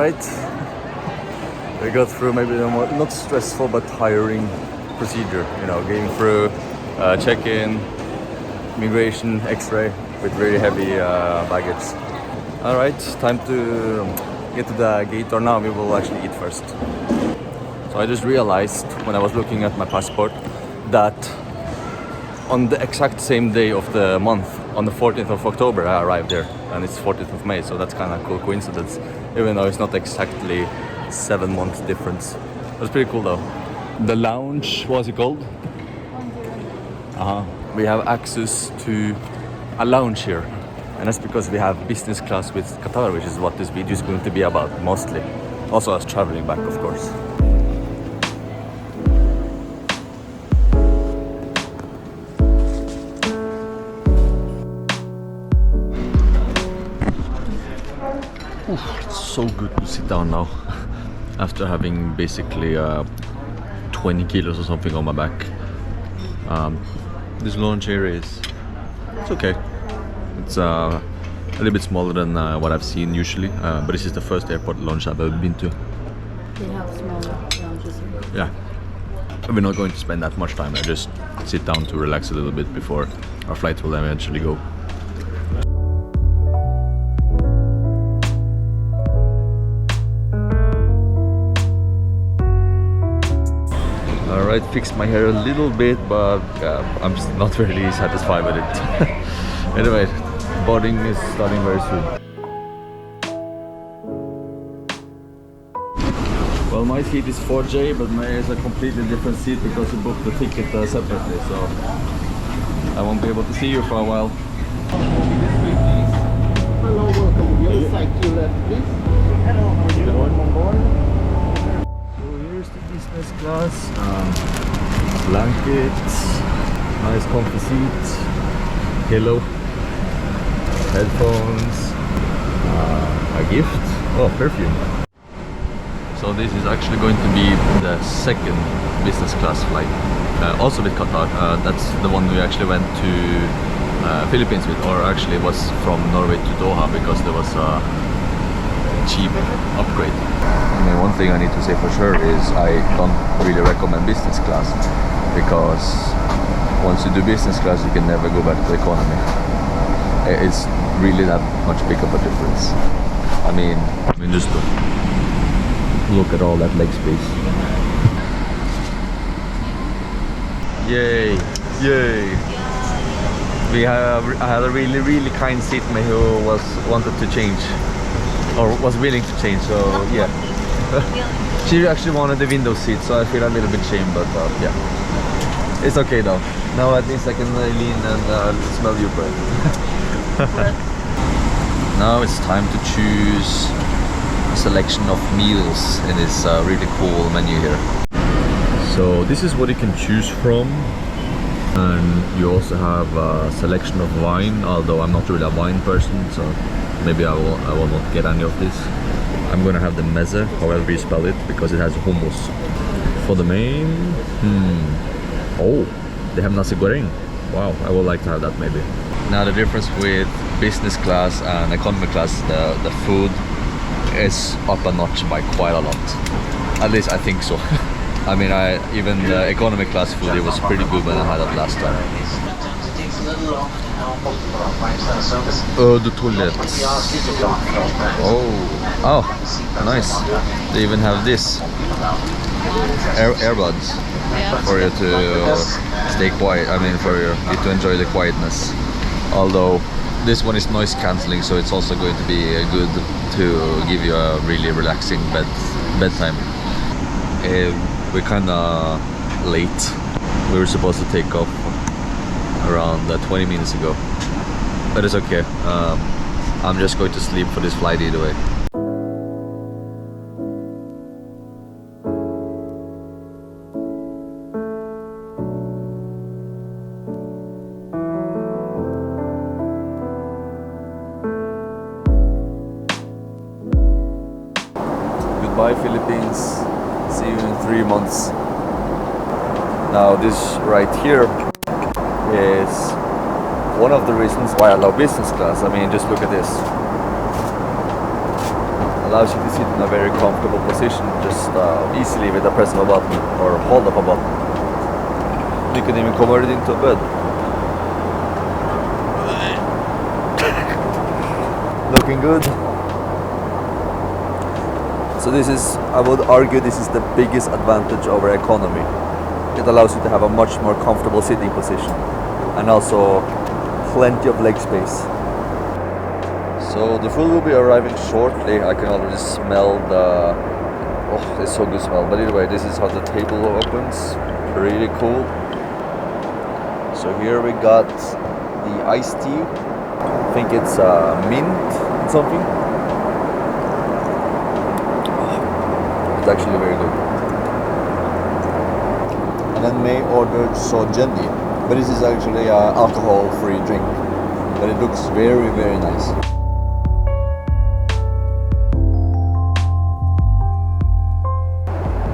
right. We got through maybe the more, not stressful but tiring procedure. You know, getting through check-in, immigration, X-ray with very heavy baggage. All right, time to get to the gate, or now we will actually eat first. So I just realized when I was looking at my passport that on the exact same day of the month, on the 14th of October, I arrived there, and it's 14th of May, so that's kind of a cool coincidence, even though it's not exactly 7 months difference. That's pretty cool though. The lounge, what's it called? We have access to a lounge here, and that's because we have business class with Qatar, which is what this video is going to be about mostly. Also us traveling back, of course. It's so good to sit down now after having basically 20 kilos or something on my back. This lounge here it's okay. It's a little bit smaller than what I've seen usually, but this is the first airport lounge I've ever been to. They have smaller lounges here. Yeah, we're not going to spend that much time. I just sit down to relax a little bit before our flight will eventually go. Alright, fixed my hair a little bit, but I'm just not really satisfied with it. Anyway, boarding is starting very soon. Well, my seat is 4J, but mine is a completely different seat because we booked the ticket separately, so I won't be able to see you for a while. Hello, welcome. Your side to left, please. Hello, how are you? Welcome on board. Here's the business class, blankets, nice comfy seat, pillow, headphones, a gift, perfume. So this is actually going to be the second business class flight, also with Qatar. That's the one we actually went to Philippines with, or actually was from Norway to Doha, because there was a cheap upgrade. I mean, one thing I need to say for sure is I don't really recommend business class, because once you do business class you can never go back to economy. It's really that much big of a difference. I mean just look at all that leg space. Yay, yay. I had a really kind seatmate who wanted to change, or was willing to change, so yeah. She actually wanted the window seat, so I feel a little bit shame, but yeah. It's okay though. Now at least I can lean and smell your breath. Now it's time to choose a selection of meals in this really cool menu here. So this is what you can choose from, and you also have a selection of wine, although I'm not really a wine person, so maybe I will not get any of this. I'm gonna have the meze, however you spell it, because it has hummus. For the main, oh, they have nasi goreng. Wow, I would like to have that maybe. Now the difference with business class and economy class, the food is up a notch by quite a lot. At least I think so. I mean, even the economy class food, it was pretty good when I had it last time. The toilets. Oh, nice. They even have this earbuds for you to stay quiet. I mean, for you to enjoy the quietness. Although this one is noise cancelling, so it's also going to be good to give you a really relaxing bedtime. We're kind of late. We were supposed to take off around 20 minutes ago, but it's okay. I'm just going to sleep for this flight either way. Goodbye Philippines, see you in 3 months. Now this right here is one of the reasons why I love business class. I mean, just look at this. I allows you to sit in a very comfortable position, just easily with a press of a button or hold up a button. You can even convert it into a bed. Looking good. So this is, I would argue, this is the biggest advantage over economy. It allows you to have a much more comfortable sitting position and also plenty of leg space. So the food will be arriving shortly. I can already smell the, oh, it's so good smell. But either way, this is how the table opens. Pretty cool. So here we got the iced tea. I think it's mint something. Oh, it's actually very good. And then May ordered sojeni, but this is actually an alcohol-free drink. But it looks very, very nice.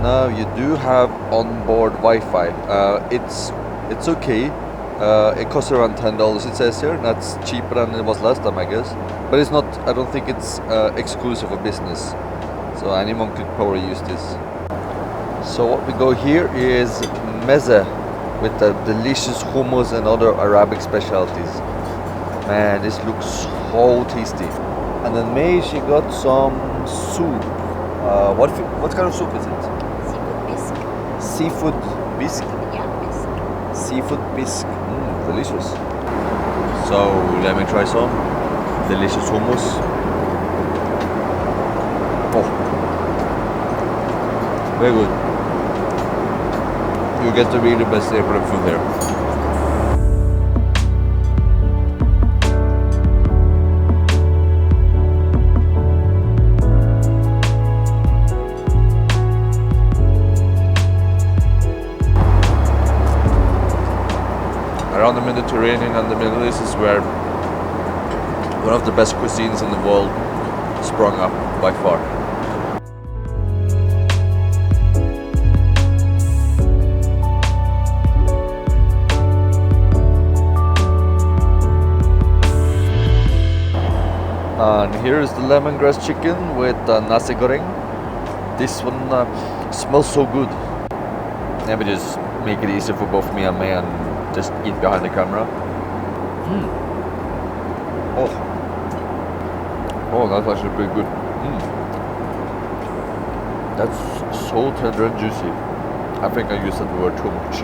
Now you do have onboard Wi-Fi. It's okay. It costs around $10. It says here. That's cheaper than it was last time, I guess. But it's not. I don't think it's exclusive for business. So anyone could probably use this. So what we go here is meze with the delicious hummus and other Arabic specialties. Man, this looks so tasty. And then May, she got some soup. What kind of soup is it? Seafood bisque. Yeah, bisque. Seafood bisque. Delicious. So let me try some delicious hummus. Oh, very good. You get to be the best airport food there. Around the Mediterranean and the Middle East is where one of the best cuisines in the world sprung up by far. And here is the lemongrass chicken with nasi goreng. This one smells so good. Maybe just make it easier for both me and May and just eat behind the camera. Oh, that's actually pretty good. That's so tender and juicy. I think I used that word too much.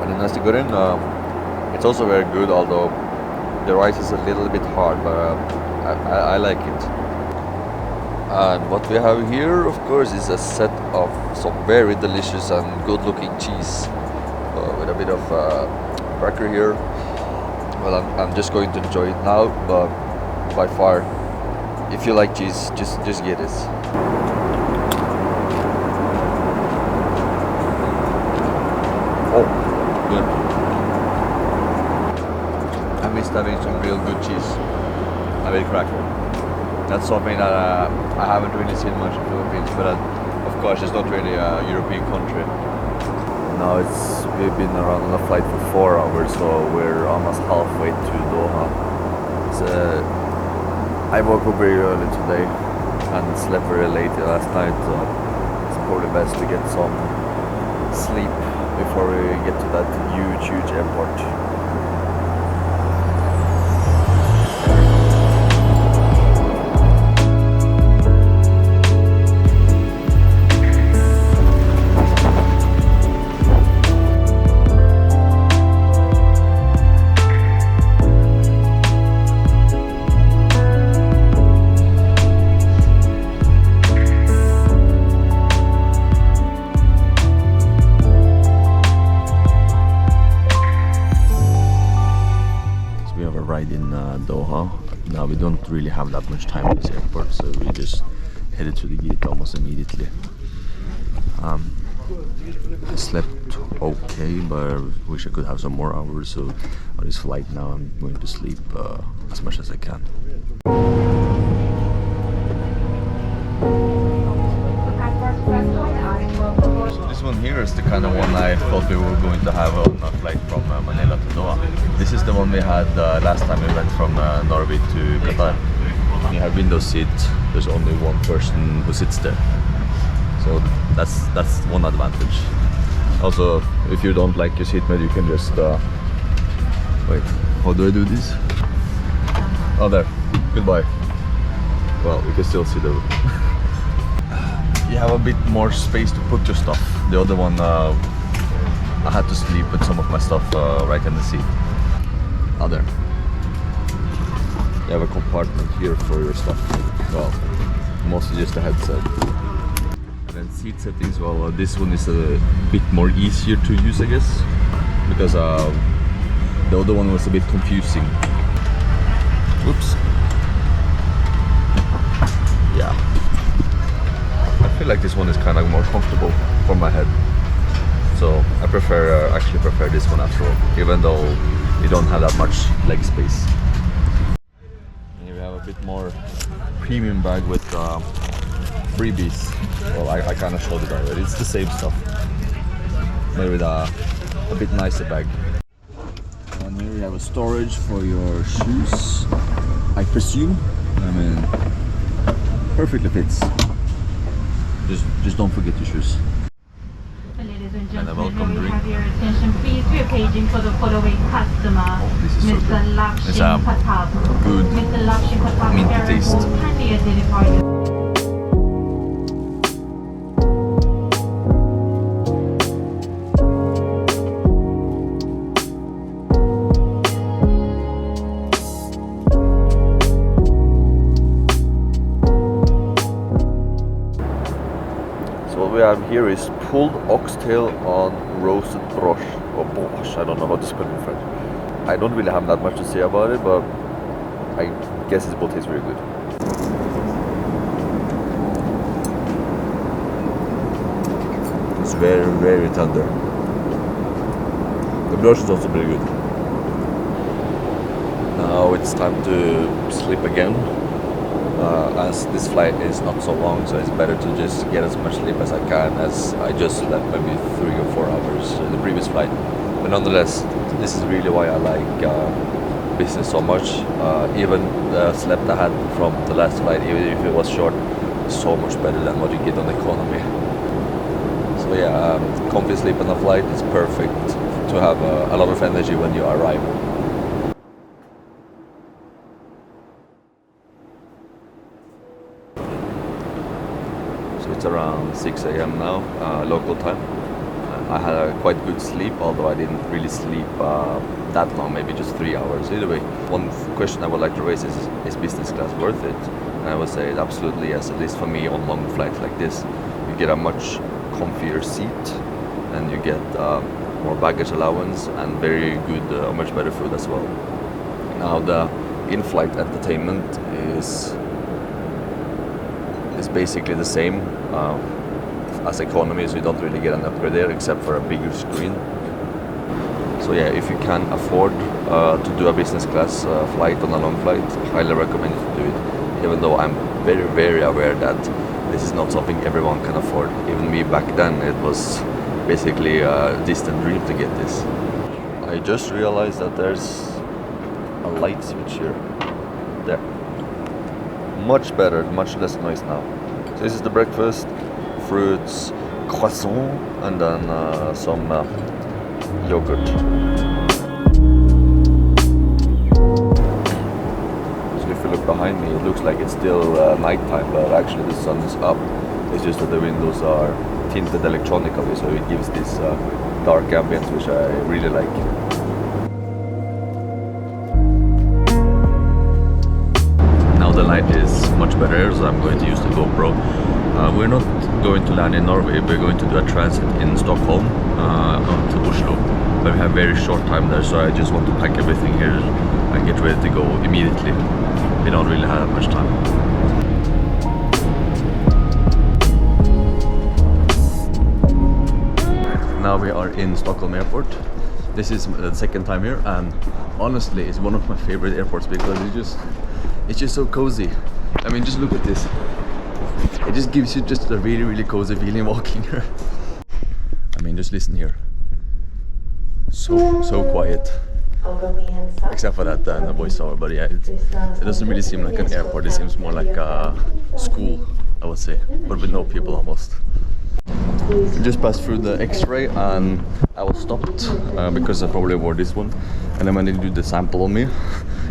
And the nasi goreng, it's also very good, although the rice is a little bit hard, but I like it. And what we have here, of course, is a set of some very delicious and good-looking cheese with a bit of cracker here. Well, I'm just going to enjoy it now, but by far, if you like cheese, just get this. Oh, good. I missed having some real good cheese. A bit cracker. That's something that I haven't really seen much in the Philippines, but of course it's not really a European country. Now we've been around on a flight for 4 hours, so we're almost halfway to Doha. I woke up very early today and slept very late last night, so it's probably best to get some sleep before we get to that huge airport. Doha. Now we don't really have that much time at this airport, so we just headed to the gate almost immediately. I slept okay, but I wish I could have some more hours, so on this flight now I'm going to sleep as much as I can. So this one here is the kind of one I thought we were going to have on a flight from Manila to Doha. This is the one we had last time we went from Norway to Qatar. when you have window seat, there's only one person who sits there. So that's one advantage. Also, if you don't like your seatmate, you can just wait. How do I do this? Oh, there. Goodbye. Well, we can still see the. You have a bit more space to put your stuff. The other one, I had to sleep with some of my stuff right in the seat. Oh, there. You have a compartment here for your stuff. Well, mostly just a headset. And then seat settings, well, this one is a bit more easier to use, I guess, because the other one was a bit confusing. Oops. Yeah. I feel like this one is kind of more comfortable for my head. So I actually prefer this one after all, even though you don't have that much leg space. And we have a bit more premium bag with freebies. Well, I kind of showed it already. It's the same stuff, but with a bit nicer bag. And here we have a storage for your shoes, I presume. I mean, perfectly fits. Just don't forget your shoes. Ladies and And a gentlemen, welcome may we drink. have your attention please? We are paging for the following customer, Oh, this is so Mr. good. Lakshin It's a Patab. good Mr. Lakshin Patab, minty Airport, taste. kindly identify you. So what we have here is pulled oxtail on roasted brosh, or borscht, I don't know how to spell it in French. I don't really have that much to say about it, but I guess it will taste very good. It's very, very tender. The brosh is also very good. Now it's time to sleep again. As this flight is not so long, so it's better to just get as much sleep as I can, as I just slept maybe 3 or 4 hours in the previous flight. But nonetheless, this is really why I like business so much. Even the sleep I had from the last flight, even if it was short, is so much better than what you get on economy. So yeah, comfy sleep on a flight is perfect to have a lot of energy when you arrive. It's around 6 a.m. now, local time. I had a quite good sleep, although I didn't really sleep that long, maybe just 3 hours. Either way, one question I would like to raise is business class worth it? And I would say absolutely yes, at least for me on long flights like this. You get a much comfier seat, and you get more baggage allowance and very good, much better food as well. Now the in-flight entertainment is basically the same as economy, so you don't really get an upgrade there except for a bigger screen. So yeah, if you can afford to do a business class flight on a long flight, highly recommend you to do it, even though I'm very, very aware that this is not something everyone can afford. Even me back then, it was basically a distant dream to get this. I just realized that there's a light switch here. There. Much better, much less noise now. So this is the breakfast, fruits, croissant, and then some yogurt. So if you look behind me, it looks like it's still nighttime, but actually the sun is up. It's just that the windows are tinted electronically, so it gives this dark ambience, which I really like. The light is much better here, so I'm going to use the GoPro. We're not going to land in Norway, we're going to do a transit in Stockholm to Oslo, but we have very short time there, so I just want to pack everything here and get ready to go immediately. We don't really have that much time. Now we are in Stockholm airport. This is the second time here, and honestly it's one of my favorite airports because it's just so cozy. I mean, just look at this. It just gives you just a really, really cozy feeling walking here. I mean, just listen here. So quiet. Except for that the voiceover, but yeah, it doesn't really seem like an airport. It seems more like a school, I would say, but with no people almost. Just passed through the X-ray and I was stopped because I probably wore this one, and then when they do the sample on me,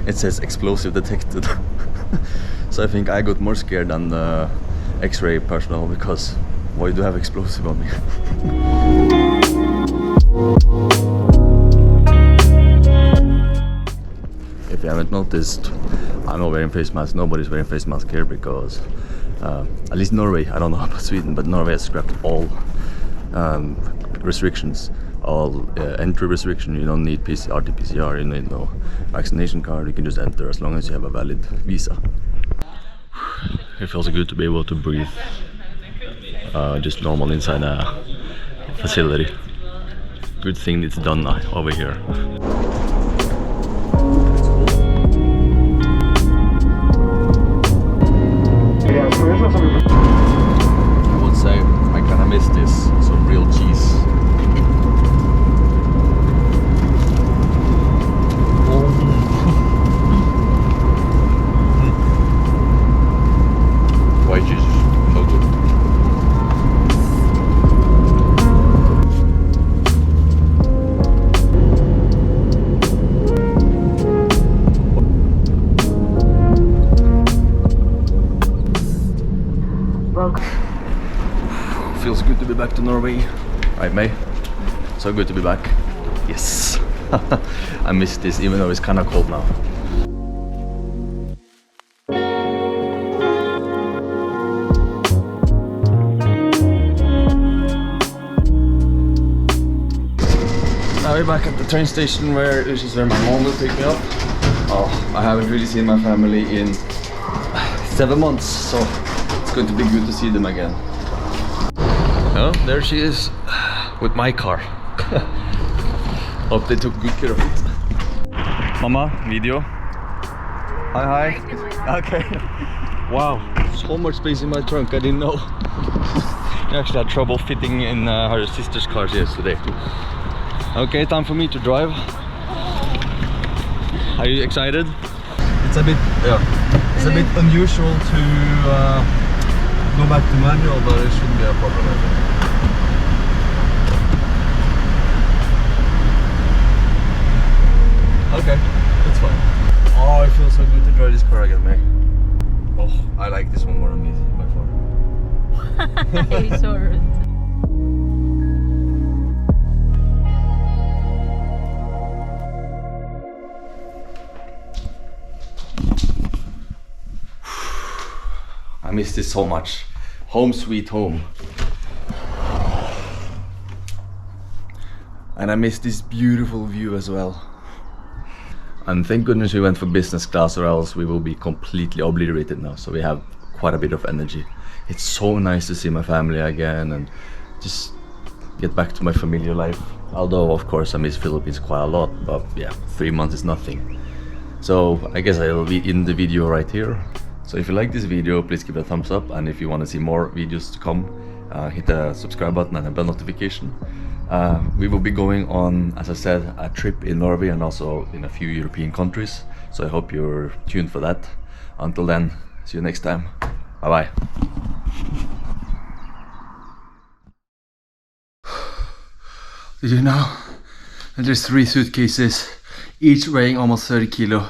it says explosive detected. So I think I got more scared than the X-ray personnel, because why do you have explosive on me? If you haven't noticed, I'm not wearing face mask. Nobody's wearing face mask here because at least Norway, I don't know about Sweden, but Norway has scrapped all restrictions, all entry restriction. You don't need RT-PCR, you need no vaccination card, you can just enter as long as you have a valid visa. It feels good to be able to breathe just normal inside a facility. Good thing it's done over here. I would say I kinda miss this, some real cheese. White cheese, so good. Feels good to be back to Norway, right, May? So good to be back. Yes. I miss this, even though it's kind of cold now. Now we're back at the train station, which is where my mom will pick me up. Oh, I haven't really seen my family in 7 months, so it's going to be good to see them again. Oh, there she is with my car. Hope they took good care of it. Mama, video. Hi, hi. Okay. Wow, so much space in my trunk, I didn't know. I actually had trouble fitting in her sister's cars yesterday. Okay, time for me to drive. Are you excited? It's a bit, yeah, it's a bit unusual to go back to manual, but it shouldn't be a problem, I think. Okay, that's fine. Oh, it feels so good to drive this car again, mate. Oh, I like this one more than me by far. You're so rude. I miss this so much. Home sweet home. And I miss this beautiful view as well. And thank goodness we went for business class, or else we will be completely obliterated now. So we have quite a bit of energy. It's so nice to see my family again and just get back to my familiar life. Although of course I miss Philippines quite a lot, but yeah, 3 months is nothing. So I guess I'll be in the video right here. So if you like this video, please give it a thumbs up, and if you want to see more videos to come, hit the subscribe button and a bell notification. We will be going on, as I said, a trip in Norway and also in a few European countries. So I hope you're tuned for that. Until then, see you next time. Bye bye. Did you know that there's 3 suitcases, each weighing almost 30 kilo?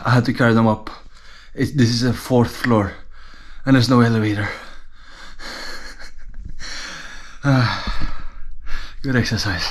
I had to carry them up. This is a 4th floor and there's no elevator. Good exercise.